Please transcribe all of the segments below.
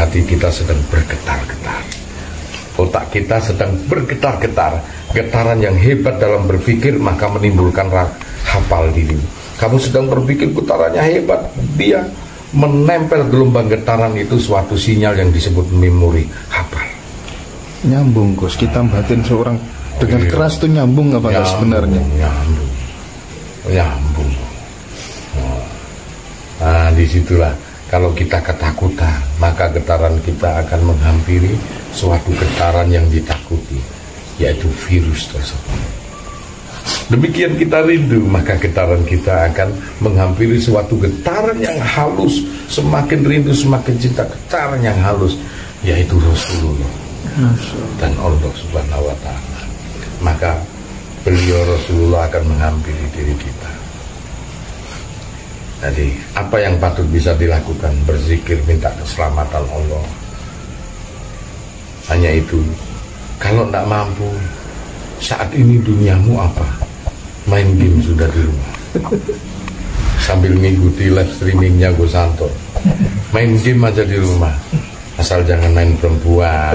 hati kita sedang bergetar-getar, otak kita sedang bergetar-getar, getaran yang hebat dalam berpikir, maka menimbulkan hafal diri. Kamu sedang berpikir getarannya hebat, dia menempel gelombang getaran itu suatu sinyal yang disebut memori, hafal. Nyambung Gus, kita batin seorang dengan keras itu nyambung apa enggak sebenarnya? Nyambung. Nah, disitulah kalau kita ketakutan, maka getaran kita akan menghampiri suatu getaran yang ditakuti, yaitu virus tersebut. Demikian kita rindu, maka getaran kita akan menghampiri suatu getaran yang halus. Semakin rindu, semakin cinta, getaran yang halus, yaitu Rasulullah dan Allah Subhanahu wa Ta'ala. Maka beliau Rasulullah akan menghampiri diri kita. Jadi apa yang patut bisa dilakukan? Berzikir, minta keselamatan Allah. Hanya itu. Kalau tidak mampu, saat ini duniamu apa? Main game sudah di rumah, sambil mengikuti live streamingnya Gus Santo. Main game aja di rumah, asal jangan main perempuan.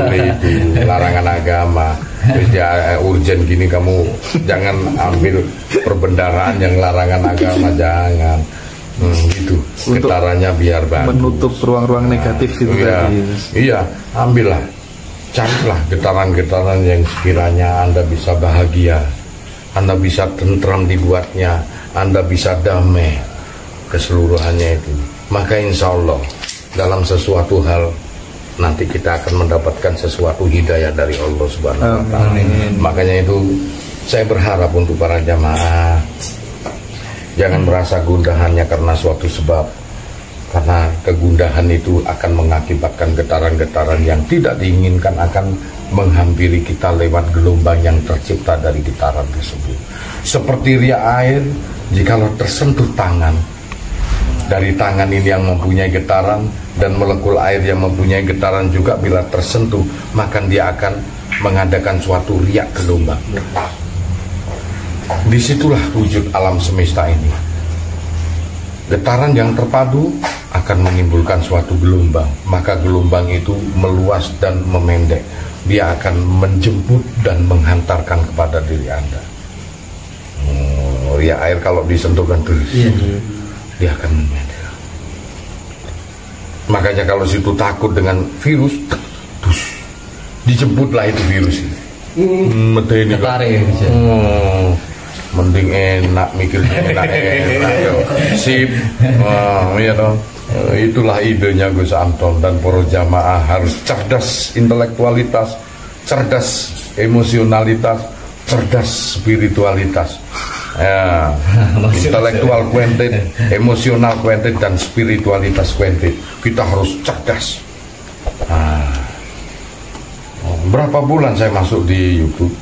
Itu larangan agama. Terus ya urgent gini, kamu jangan ambil perbendaharaan yang larangan agama, jangan. Gitu. Getarannya biar bagus, menutup ruang-ruang negatif itu tadi. Iya, ambillah, carilah getaran-getaran yang sekiranya Anda bisa bahagia, Anda bisa tentram dibuatnya, Anda bisa damai keseluruhannya itu. Maka insya Allah dalam sesuatu hal nanti kita akan mendapatkan sesuatu hidayah dari Allah Subhanahu wa Ta'ala. Makanya itu saya berharap untuk para jamaah, jangan merasa gundah hanya karena suatu sebab, karena kegundahan itu akan mengakibatkan getaran-getaran yang tidak diinginkan akan menghampiri kita lewat gelombang yang tercipta dari getaran tersebut. Seperti riak air, jikalau tersentuh tangan, dari tangan ini yang mempunyai getaran, dan molekul air yang mempunyai getaran juga bila tersentuh, maka dia akan mengadakan suatu riak gelombang. Disitulah wujud alam semesta ini. Getaran yang terpadu akan menimbulkan suatu gelombang, maka gelombang itu meluas dan memendek. Dia akan menjemput dan menghantarkan kepada diri Anda. Ya air kalau disentuh kan terus, dia akan memendek. Makanya kalau situ takut dengan virus, dijemputlah itu virus ini. Medeni mending enak, mikirnya enak, sip. Ya toh. Itulah idenya Gus Anton dan para jamaah harus cerdas intelektualitas, cerdas emosionalitas, cerdas spiritualitas. Ya, intelektual kuentit, emosional kuentit, dan spiritualitas kuentit. Kita harus cerdas. Berapa bulan saya masuk di YouTube,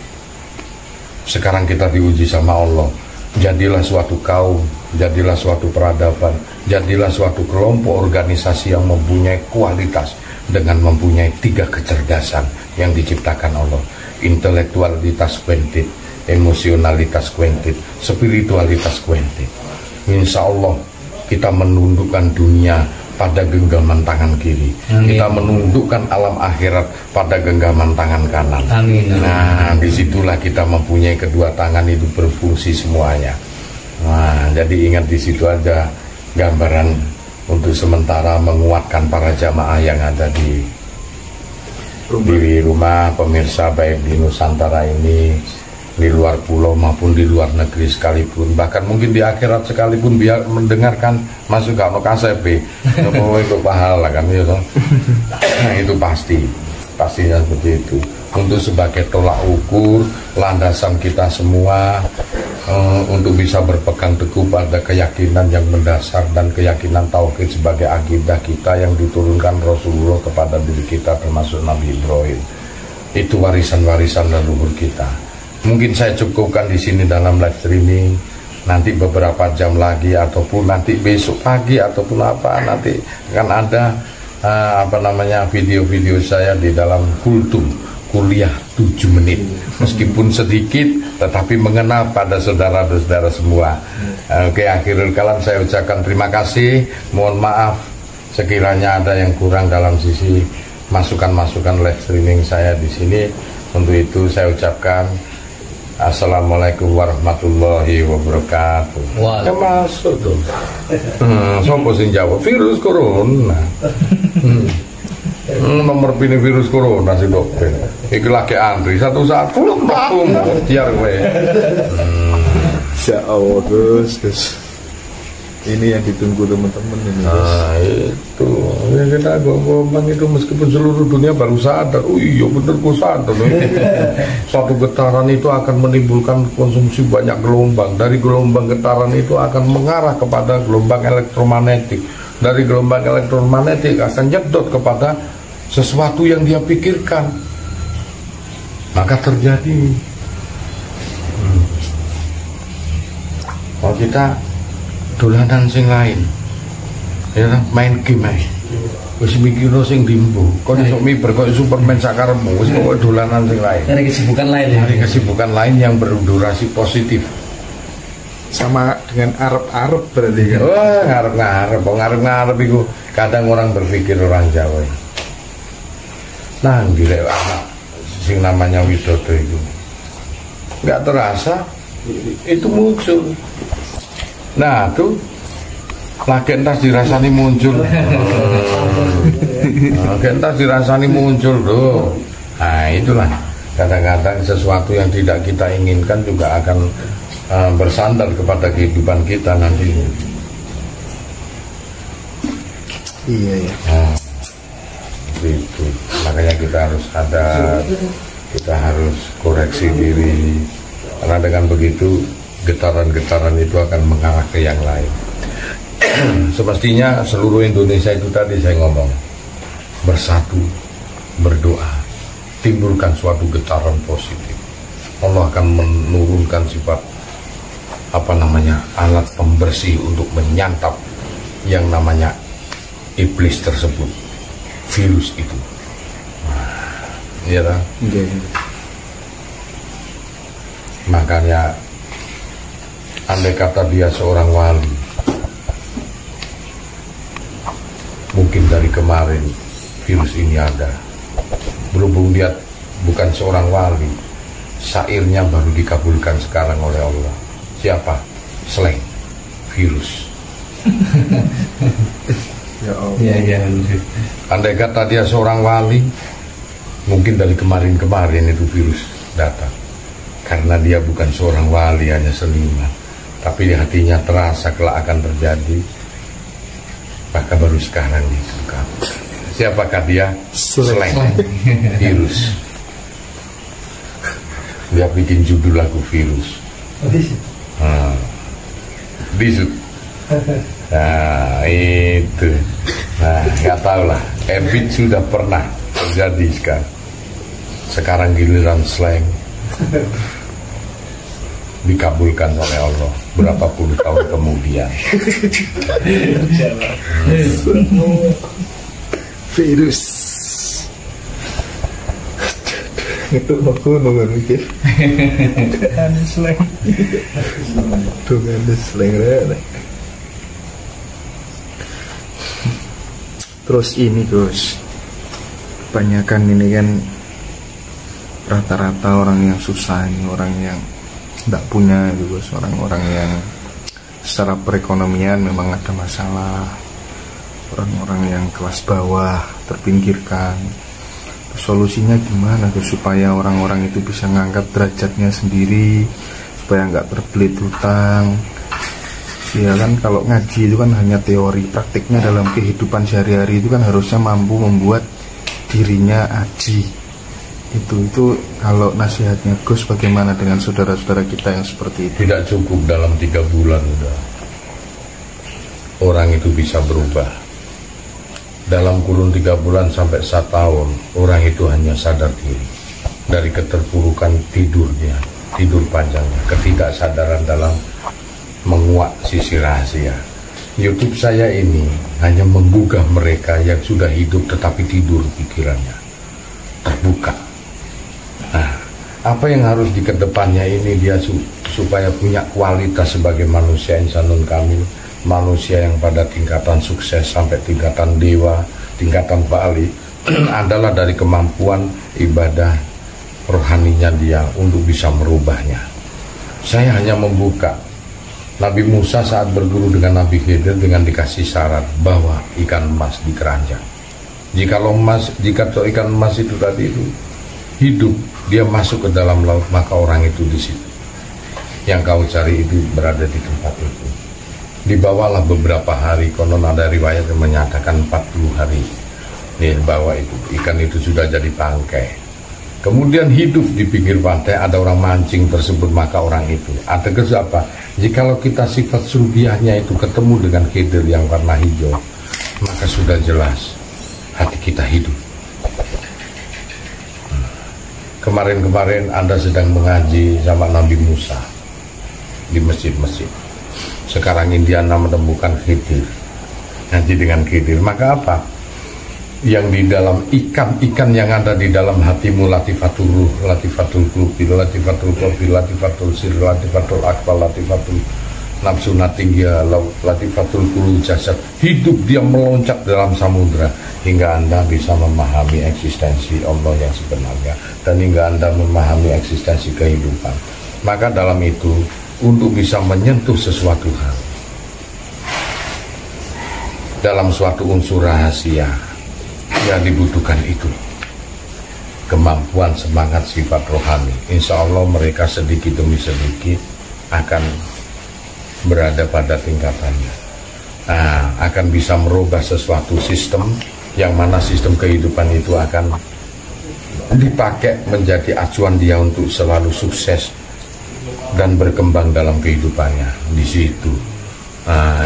sekarang kita diuji sama Allah. Jadilah suatu kaum, jadilah suatu peradaban, jadilah suatu kelompok organisasi yang mempunyai kualitas dengan mempunyai 3 kecerdasan yang diciptakan Allah. Intelektualitas kuentit, emosionalitas kuentit, spiritualitas kuentit. Insya Allah kita menundukkan dunia pada genggaman tangan kiri. Amin. Kita menundukkan alam akhirat pada genggaman tangan kanan. Amin. Nah, disitulah kita mempunyai kedua tangan itu berfungsi semuanya. Nah, jadi ingat di situ aja gambaran untuk sementara menguatkan para jamaah yang ada di rumah pemirsa, baik di Nusantara ini, di luar pulau maupun di luar negeri sekalipun, bahkan mungkin di akhirat sekalipun, biar mendengarkan masuk gak mau KSP itu pahala kan ya toh. Itu pastinya seperti itu. Untuk sebagai tolak ukur landasan kita semua untuk bisa berpegang teguh pada keyakinan yang mendasar dan keyakinan tauhid sebagai akidah kita yang diturunkan Rasulullah kepada diri kita, termasuk Nabi Ibrahim. Itu warisan-warisan leluhur kita. Mungkin saya cukupkan di sini dalam live streaming. Nanti beberapa jam lagi ataupun nanti besok pagi ataupun apa, nanti akan ada video-video saya di dalam kultum kuliah 7 menit. Meskipun sedikit tetapi mengena pada saudara-saudara semua. Oke, akhirul kalam saya ucapkan terima kasih. Mohon maaf sekiranya ada yang kurang dalam sisi masukan-masukan live streaming saya di sini, untuk itu saya ucapkan Assalamualaikum warahmatullahi wabarakatuh. Ya masuk tuh. Sopo sing jawab virus corona. Nomor pilih virus corona sih dok. Iki lagi antri satu-satu aku biar gue. Ya Allah Gus. Ini yang ditunggu teman-teman ini. Nah itu ya, kita ngomong itu meskipun seluruh dunia baru sadar. Oh iya bener gue sadar. Suatu getaran itu akan menimbulkan konsumsi banyak gelombang. Dari gelombang getaran itu akan mengarah kepada gelombang elektromagnetik. Dari gelombang elektromagnetik akan nyedot kepada sesuatu yang dia pikirkan. Maka terjadi. Kalau kita dolanan sing lain, ya main game ae. Wis mikirno sing dimbo, kok iso miber kok Superman sakarepmu, wis kok dolanan sing lain. Ada kesibukan lain ya. Ada kesibukan lain yang berdurasi positif. Sama dengan Arab berarti kan. Wah, ngarep iku kadang orang berpikir orang Jawa. Nah, gila anak sing namanya Widodo itu. Enggak terasa itu muncul. Nah tuh lagi entas dirasani muncul. Lagi entas dirasani muncul tuh. Nah itulah kadang-kadang sesuatu yang tidak kita inginkan juga akan bersandar kepada kehidupan kita nanti. Iya ya. Nah, itu makanya kita harus sadar, kita harus koreksi diri, karena dengan begitu getaran-getaran itu akan mengarah ke yang lain. Semestinya seluruh Indonesia itu tadi saya ngomong, bersatu, berdoa, timbulkan suatu getaran positif. Allah akan menurunkan sifat alat pembersih untuk menyantap yang namanya iblis tersebut, virus itu. Iya kan? Makanya andai kata dia seorang wali, mungkin dari kemarin virus ini ada. Berhubung dia bukan seorang wali, syairnya baru dikabulkan sekarang oleh Allah. Siapa? Slang, virus. Ya Allah. Iya. Andai kata dia seorang wali, mungkin dari kemarin-kemarin itu virus datang. Karena dia bukan seorang wali, hanya seniman. Tapi di hatinya terasa kelak akan terjadi, maka baru sekarang disuka. Siapakah dia? Slang, virus. Dia bikin judul lagu virus. Bisu. Nah itu. Nah nggak tahu lah. Ebit sudah pernah terjadi sekarang. Sekarang giliran slang dikabulkan oleh Allah berapa puluh tahun kemudian. Virus. Itu aku nunggu mikir. Ada slang. Tuh ada slang. Terus ini Gus, kebanyakan ini kan rata-rata orang yang susah ini, orang yang tidak punya juga, orang-orang yang secara perekonomian memang ada masalah, orang-orang yang kelas bawah terpinggirkan. Solusinya gimana tuh supaya orang-orang itu bisa ngangkat derajatnya sendiri, supaya nggak terbelit hutang? Ya kan kalau ngaji itu kan hanya teori, praktiknya dalam kehidupan sehari-hari itu kan harusnya mampu membuat dirinya aji. Itu kalau nasihatnya Gus bagaimana dengan saudara-saudara kita yang seperti itu? Tidak cukup dalam 3 bulan udah orang itu bisa berubah. Dalam kurun 3 bulan sampai 1 tahun orang itu hanya sadar diri dari keterpurukan tidurnya, tidur panjangnya, ketidaksadaran dalam menguak sisi rahasia. YouTube saya ini hanya menggugah mereka yang sudah hidup tetapi tidur pikirannya, terbuka. Nah, apa yang harus dikedepannya ini dia supaya punya kualitas sebagai manusia insanun kamil, manusia yang pada tingkatan sukses sampai tingkatan dewa, tingkatan Bali adalah dari kemampuan ibadah rohaninya dia untuk bisa merubahnya. Saya hanya membuka Nabi Musa saat berguru dengan Nabi Khidir dengan dikasih syarat bahwa ikan emas di keranjang. Jika ikan emas itu tadi itu hidup, dia masuk ke dalam laut, maka orang itu di situ. Yang kau cari itu berada di tempat itu. Dibawalah beberapa hari, konon ada riwayat yang menyatakan 40 hari. Nih bawa itu, ikan itu sudah jadi bangkai. Kemudian hidup di pinggir pantai, ada orang mancing tersebut, maka orang itu ada apa? Jikalau kita sifat surubiahnya itu ketemu dengan Khidir yang warna hijau, maka sudah jelas hati kita hidup. Kemarin-kemarin Anda sedang mengaji sama Nabi Musa di masjid-masjid. Sekarang Indiana menemukan Khidir, ngaji dengan Khidir, maka apa? Yang di dalam ikan-ikan yang ada di dalam hatimu, latifatul ruh, latifatul qulubi, latifatul qalbi, latifatul sir, latifatul akbal, latifatul nafsu natinggia, latifatul qulul jasad, hidup dia meloncat dalam samudra hingga Anda bisa memahami eksistensi Allah yang sebenarnya dan hingga Anda memahami eksistensi kehidupan. Maka dalam itu, untuk bisa menyentuh sesuatu hal dalam suatu unsur rahasia yang dibutuhkan itu kemampuan, semangat, sifat rohani. Insya Allah mereka sedikit demi sedikit akan berada pada tingkatannya. Akan bisa merubah sesuatu sistem yang mana sistem kehidupan itu akan dipakai menjadi acuan dia untuk selalu sukses dan berkembang dalam kehidupannya di situ.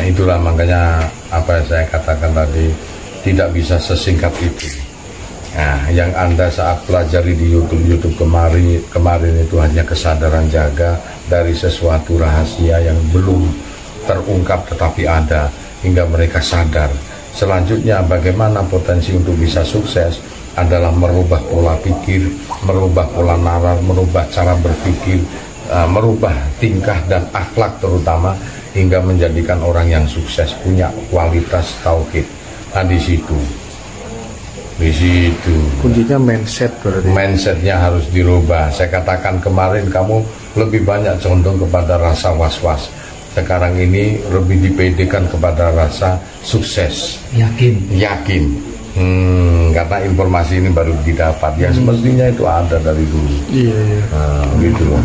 Itulah makanya apa yang saya katakan tadi, tidak bisa sesingkat itu. Yang Anda saat pelajari di YouTube kemarin itu hanya kesadaran jaga dari sesuatu rahasia yang belum terungkap tetapi ada, hingga mereka sadar. Selanjutnya bagaimana potensi untuk bisa sukses adalah merubah pola pikir, merubah pola nalar, merubah cara berpikir, merubah tingkah dan akhlak terutama, hingga menjadikan orang yang sukses punya kualitas tauhid. Di situ kuncinya mindset, berarti mindsetnya harus dirubah. Saya katakan kemarin kamu lebih banyak condong kepada rasa was-was, sekarang ini lebih dipedekan kepada rasa sukses, yakin. Karena informasi ini baru didapat, yang semestinya itu ada dari dulu. Gitu loh.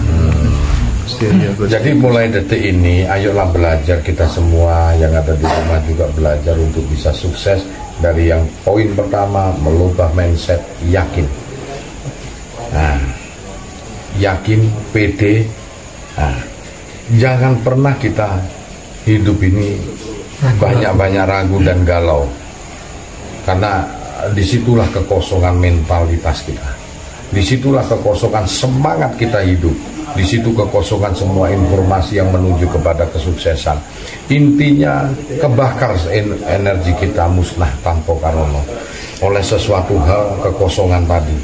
Jadi mulai detik ini ayolah belajar, kita semua yang ada di rumah juga belajar untuk bisa sukses. Dari yang poin pertama, merubah mindset, yakin. Yakin, pede. Jangan pernah kita hidup ini banyak-banyak ragu dan galau, karena disitulah kekosongan mentalitas kita, disitulah kekosongan semangat kita hidup. Di situ kekosongan semua informasi yang menuju kepada kesuksesan. Intinya kebakar energi kita musnah tanpa karono oleh sesuatu hal kekosongan tadi.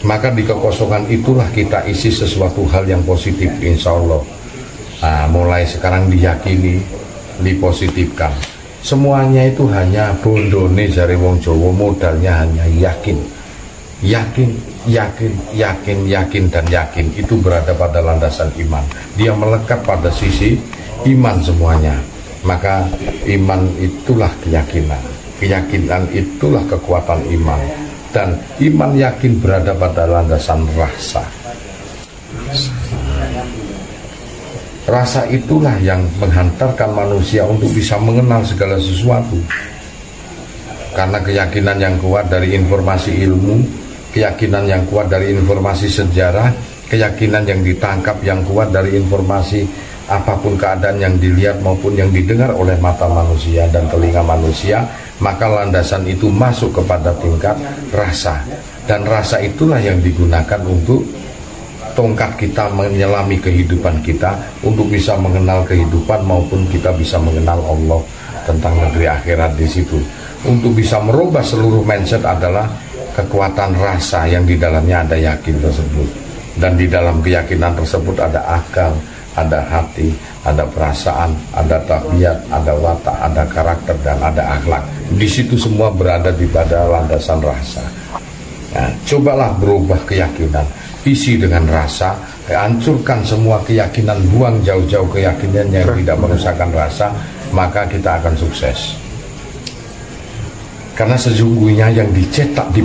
Maka di kekosongan itulah kita isi sesuatu hal yang positif, insya Allah. Mulai sekarang diyakini, dipositifkan. Semuanya itu hanya bondone jare wong Jawa, modalnya hanya yakin. Yakin dan yakin itu berada pada landasan iman. Dia melekat pada sisi iman semuanya. Maka iman itulah keyakinan, keyakinan itulah kekuatan iman, dan iman yakin berada pada landasan rasa. Rasa itulah yang menghantarkan manusia untuk bisa mengenal segala sesuatu. Karena keyakinan yang kuat dari informasi ilmu, keyakinan yang kuat dari informasi sejarah, keyakinan yang ditangkap yang kuat dari informasi apapun keadaan yang dilihat maupun yang didengar oleh mata manusia dan telinga manusia, maka landasan itu masuk kepada tingkat rasa. Dan rasa itulah yang digunakan untuk tongkat kita menyelami kehidupan kita, untuk bisa mengenal kehidupan maupun kita bisa mengenal Allah tentang negeri akhirat di situ. Untuk bisa merubah seluruh mindset adalah kekuatan rasa yang di dalamnya ada yakin tersebut, dan di dalam keyakinan tersebut ada akal, ada hati, ada perasaan, ada tabiat, ada watak, ada karakter, dan ada akhlak. Di situ semua berada di pada landasan rasa. Nah, cobalah berubah keyakinan, isi dengan rasa, hancurkan semua keyakinan, buang jauh-jauh keyakinan yang tidak merusakkan rasa, maka kita akan sukses. Karena sesungguhnya yang dicetak di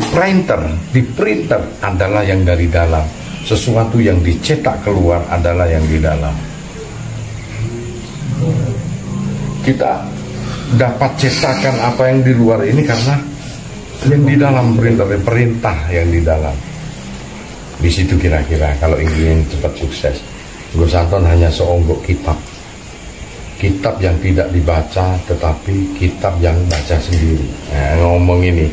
printer adalah yang dari dalam. Sesuatu yang dicetak keluar adalah yang di dalam. Kita dapat cetakan apa yang di luar ini karena yang di dalam perintah yang di dalam. Di situ kira-kira kalau ingin cepat sukses. Gus Anton hanya seonggok kitab yang tidak dibaca, tetapi kitab yang baca sendiri. Nah, ngomong ini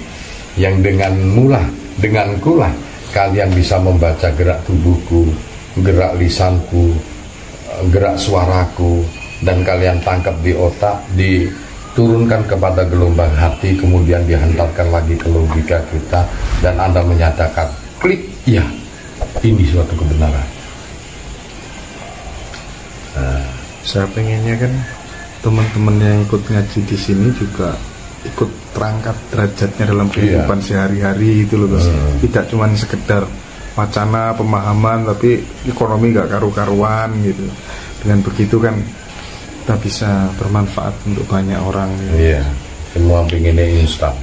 yang dengankulah kalian bisa membaca gerak tubuhku, gerak lisanku, gerak suaraku, dan kalian tangkap di otak, diturunkan kepada gelombang hati, kemudian dihantarkan lagi ke logika kita, dan Anda menyatakan, klik, ya, ini suatu kebenaran. Saya pengennya kan teman-teman yang ikut ngaji di sini juga ikut terangkat derajatnya dalam kehidupan sehari-hari itu loh Gus. Tidak cuma sekedar wacana pemahaman, tapi ekonomi gak karu-karuan gitu. Dengan begitu kan kita bisa bermanfaat untuk banyak orang. Iya, semua pinginnya instan.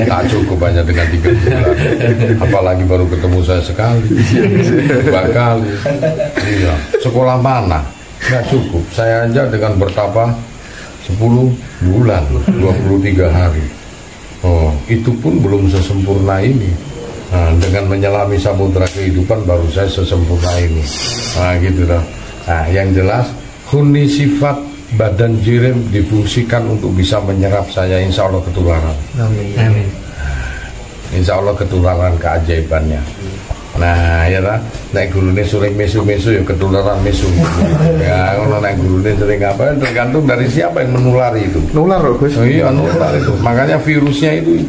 Tak cukup hanya dengan 3 bulan, apalagi baru ketemu saya sekali, 2 kali. Iya, sekolah mana? Nggak cukup. Saya aja dengan bertapa 10 bulan, 23 hari. Oh, itu pun belum sesempurna ini. Nah, dengan menyelami samudra kehidupan baru saya sesempurna ini. Nah, gitu dong. Nah, yang jelas huni sifat badan jirim difungsikan untuk bisa menyerap saya, insya Allah ketularan. Amin. Insya Allah ketularan keajaibannya. Nah, ya lah, naik gurune sering mesu-mesu ya ketularan mesu. Ya, kalau naik gurune sering apa, tergantung dari siapa yang menulari itu. Nular loh Gus. Oh iya, nular itu. Makanya virusnya itu.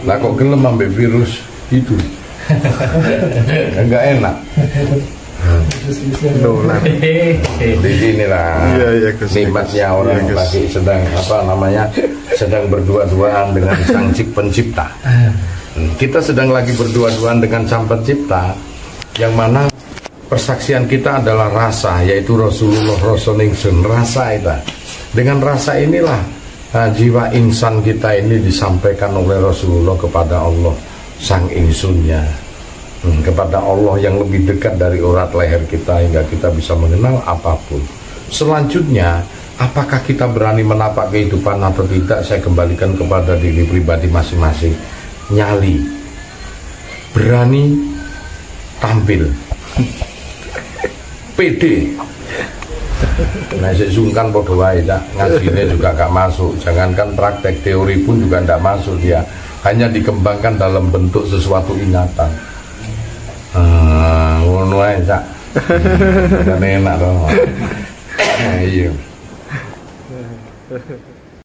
Lah kok gelem ambil virus itu. Enggak enak. Nular. Di sinilah nikmatnya orang lagi sedang berdua-duaan dengan sang pencipta. Kita sedang lagi berdua-duaan dengan sang pencipta, yang mana persaksian kita adalah rasa, yaitu Rasulullah Rasulingsun, rasa itu. Dengan rasa inilah jiwa insan kita ini disampaikan oleh Rasulullah kepada Allah sang insunnya, kepada Allah yang lebih dekat dari urat leher kita, hingga kita bisa mengenal apapun. Selanjutnya, apakah kita berani menapak kehidupan atau tidak, saya kembalikan kepada diri pribadi masing-masing. Nyali, berani tampil, pede. Nah, sungkan podo wae, ngajinya juga gak masuk. Jangankan praktek, teori pun juga gak masuk dia. Hanya dikembangkan dalam bentuk sesuatu ingatan. Ngono ae, Cak. Kan enak dong. Iya.